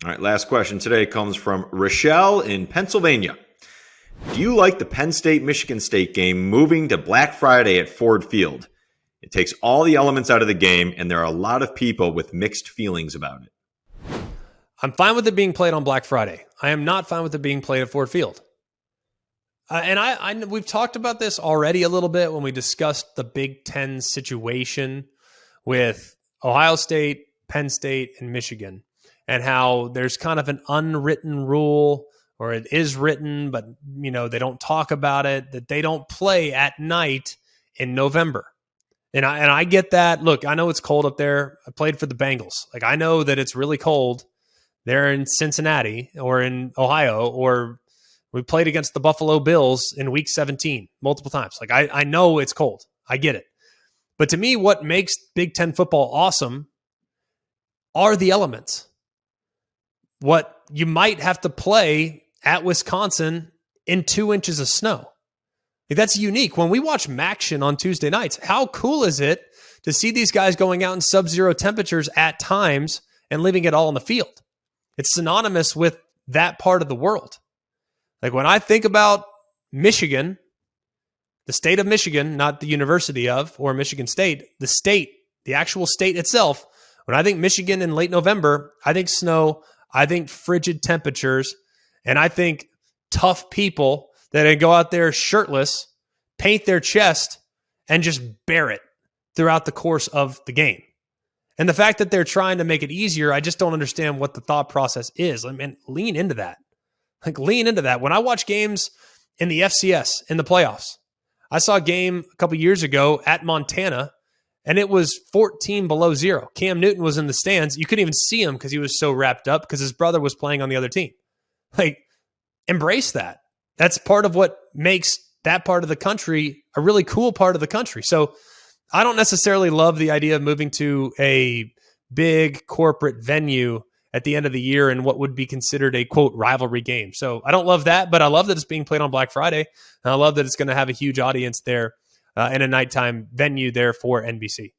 All right, last question today comes from Rochelle in Pennsylvania. Do you like the Penn State-Michigan State game moving to Black Friday at Ford Field? It takes all the elements out of the game, and there are a lot of people with mixed feelings about it. I'm fine with it being played on Black Friday. I am not fine with it being played at Ford Field. And we've talked about this already a little bit when we discussed the Big Ten situation with Ohio State, Penn State, and Michigan, and how there's kind of an unwritten rule, or it is written, but they don't talk about it, that they don't play at night in November. And I get that. Look, I know it's cold up there. I played for the Bengals. Like, I know that it's really cold there in Cincinnati or in Ohio, or we played against the Buffalo Bills in week 17 multiple times. Like, I know it's cold. I get it. But to me, what makes Big Ten football awesome are the elements. What you might have to play at Wisconsin in 2 inches of snow. Like, that's unique. When we watch Maction on Tuesday nights, how cool is it to see these guys going out in sub-zero temperatures at times and leaving it all on the field? It's synonymous with that part of the world. Like, when I think about Michigan, the state of Michigan, not the University of or Michigan State, the state, the actual state itself, when I think Michigan in late November, I think snow, I think frigid temperatures, and I think tough people that go out there shirtless, paint their chest, and just bear it throughout the course of the game. And the fact that they're trying to make it easier, I just don't understand what the thought process is. I mean, lean into that. Like, lean into that. When I watch games in the FCS, in the playoffs, I saw a game a couple years ago at Montana, and it was 14 below zero. Cam Newton was in the stands. You couldn't even see him because he was so wrapped up because his brother was playing on the other team. Like, embrace that. That's part of what makes that part of the country a really cool part of the country. So I don't necessarily love the idea of moving to a big corporate venue at the end of the year in what would be considered a, quote, rivalry game. So I don't love that, but I love that it's being played on Black Friday. And I love that it's going to have a huge audience there in a nighttime venue there for NBC.